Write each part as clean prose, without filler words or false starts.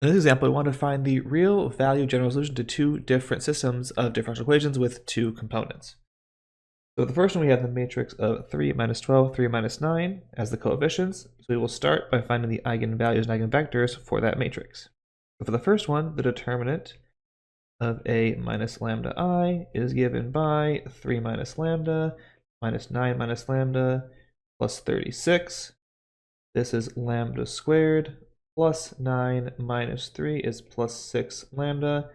In this example, we want to find the real value general solution to two different systems of differential equations with two components. So the first one, we have the matrix of 3 minus 12, 3 minus 9 as the coefficients. So we will start by finding the eigenvalues and eigenvectors for that matrix. So for the first one, the determinant of A minus lambda I is given by 3 minus lambda minus 9 minus lambda plus 36. This is lambda squared plus 9 minus 3 is plus 6 lambda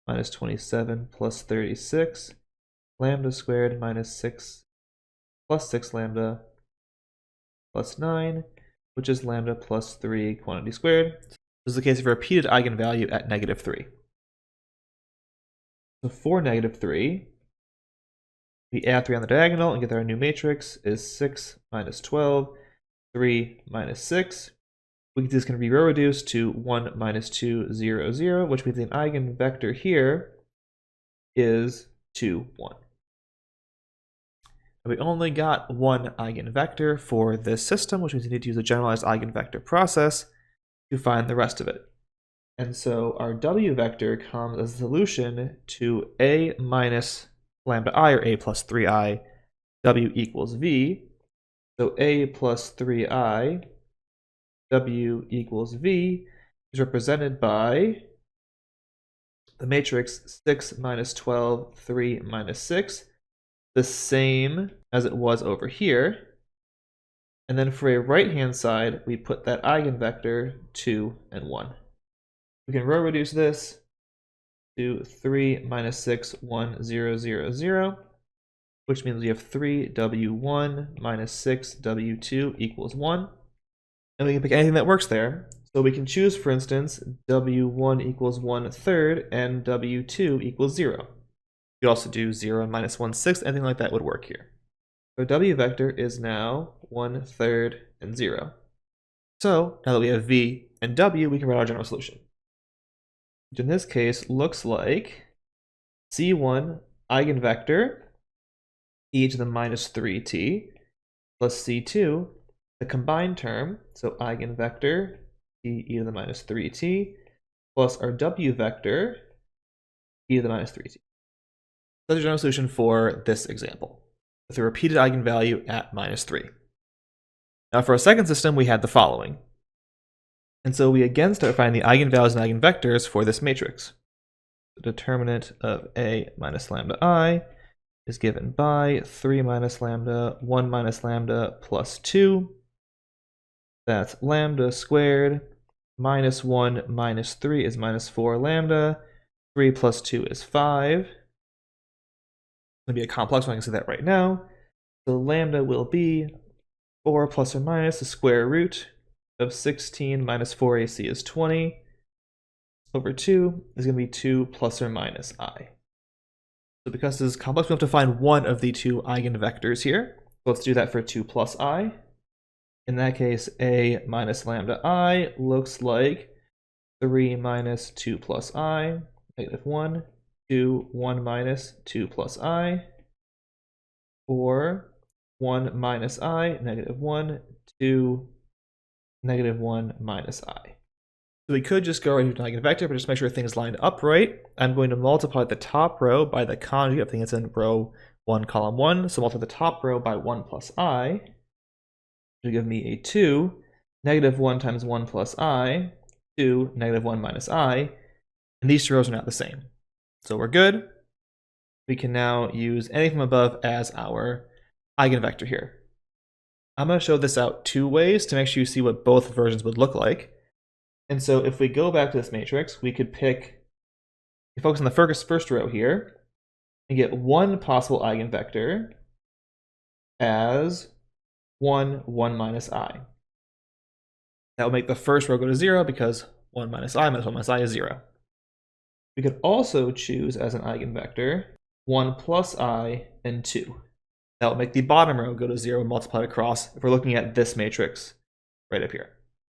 minus 27 plus 36. Lambda squared minus 6 plus 6 lambda plus 9, which is lambda plus 3 quantity squared. This is the case of a repeated eigenvalue at negative 3. So for negative 3, we add 3 on the diagonal and get that our new matrix is 6 minus 12, 3 minus 6. This can be row reduced to 1 minus 2, 0, 0, which means the eigenvector here is 2, 1. We only got one eigenvector for this system, which means we need to use a generalized eigenvector process to find the rest of it. And so our W vector comes as a solution to A minus lambda I, or A plus 3i, W equals V. So A plus 3i, W equals V is represented by the matrix 6 minus 12, 3 minus 6, the same as it was over here. And then for a right-hand side, we put that eigenvector 2 and 1. We can row reduce this to 3 minus 6, 1, 0, 0, 0, which means we have 3w1 minus 6w2 equals 1. And we can pick anything that works there. So we can choose, for instance, w1 equals 1/3 and w2 equals 0. You could also do 0 and minus 1/6, anything like that would work here. So W vector is now 1/3 and 0. So now that we have V and W, we can write our general solution. Which in this case looks like C1 eigenvector e to the minus 3t plus C2, the combined term, so eigenvector e to the minus 3t plus our W vector e to the minus 3t. That's the general solution for this example, with a repeated eigenvalue at minus 3. Now for our second system, we had the following. And so we again start finding the eigenvalues and eigenvectors for this matrix. The determinant of A minus lambda I is given by 3 minus lambda, 1 minus lambda plus 2. That's lambda squared. Minus 1 minus 3 is minus 4 lambda. 3 plus 2 is 5. It's going to be a complex one, I can say that right now. So lambda will be 4 plus or minus the square root of 16 minus 4ac is 20 over 2 is going to be 2 plus or minus I. So because this is complex, we have to find one of the two eigenvectors here. So let's do that for 2 plus I. In that case, A minus lambda I looks like 3 minus 2 plus I, negative 1, 2, 1 minus 2 plus I, or 1 minus I, negative 1, 2, negative 1 minus I. So we could just go right into an eigenvector, but just make sure things lined up right. I'm going to multiply the top row by the conjugate. I think it's in row 1, column 1. So multiply the top row by 1 plus I, which will give me a 2. Negative 1 times 1 plus I, 2, negative 1 minus I. And these two rows are not the same. So we're good. We can now use anything from above as our eigenvector here. I'm going to show this out two ways to make sure you see what both versions would look like. And so if we go back to this matrix, we could focus on the first row here, and get one possible eigenvector as 1, 1 minus I. That will make the first row go to 0 because 1 minus I minus 1 minus I is 0. We could also choose as an eigenvector 1 plus I and 2. That will make the bottom row go to 0 and multiply across if we're looking at this matrix right up here.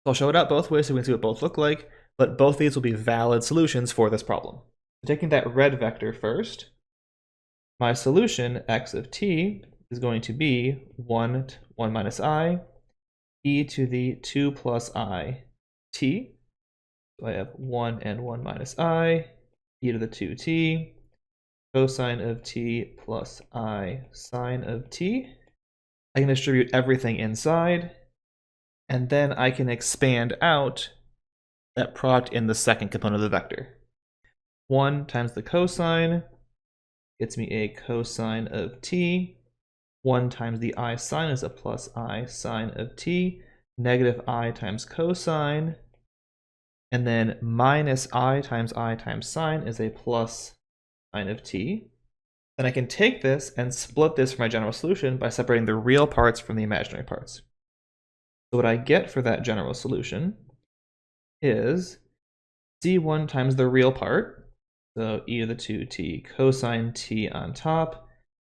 So I'll show it out both ways so we can see what both look like, but both these will be valid solutions for this problem. So taking that red vector first, my solution, x of t, is going to be 1 minus I, e to the 2 plus I t. So I have 1 and 1 minus I, e to the 2t, cosine of t plus I sine of t. I can distribute everything inside, and then I can expand out that product in the second component of the vector. 1 times the cosine gets me a cosine of t. 1 times the I sine is a plus I sine of t. Negative I times cosine. And then minus I times sine is a plus sine of t. Then I can take this and split this for my general solution by separating the real parts from the imaginary parts. So what I get for that general solution is c1 times the real part, so e to the 2t cosine t on top.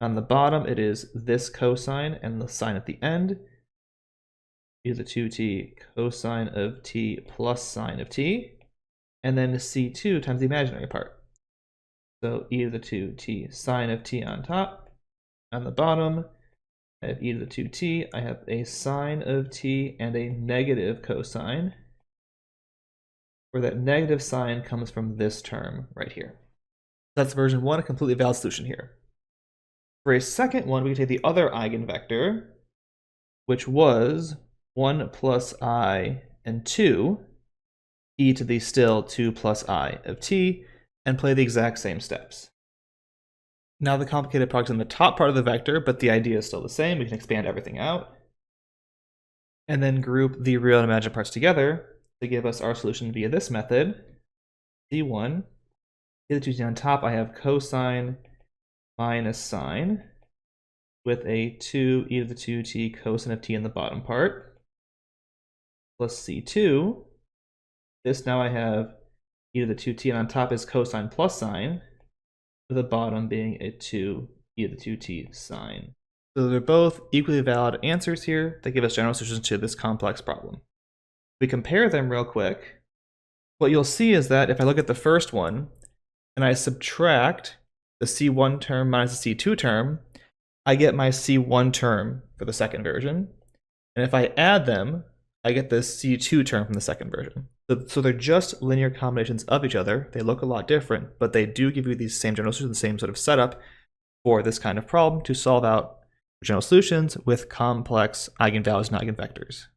On the bottom, it is this cosine and the sine at the end, e to the 2t cosine of t plus sine of t, and then c2 times the imaginary part. So e to the 2t sine of t on top. On the bottom, I have e to the 2t. I have a sine of t and a negative cosine, where that negative sign comes from this term right here. That's version 1, a completely valid solution here. For a second one, we can take the other eigenvector, which was 1 plus I and 2, e to the still 2 plus I of t, and play the exact same steps. Now the complicated product's in the top part of the vector, but the idea is still the same. We can expand everything out, and then group the real and imaginary parts together to give us our solution via this method. c1, e to the 2t on top, I have cosine minus sine with a 2 e to the 2t cosine of t in the bottom part, plus c2. This now I have e to the 2t, and on top is cosine plus sine, with the bottom being a 2 e to the 2t sine. So they're both equally valid answers here that give us general solutions to this complex problem. We compare them real quick. What you'll see is that if I look at the first one and I subtract the c1 term minus the c2 term, I get my c1 term for the second version. And if I add them, I get the c2 term from the second version. So they're just linear combinations of each other. They look a lot different, but they do give you these same general solutions, the same sort of setup for this kind of problem to solve out general solutions with complex eigenvalues and eigenvectors.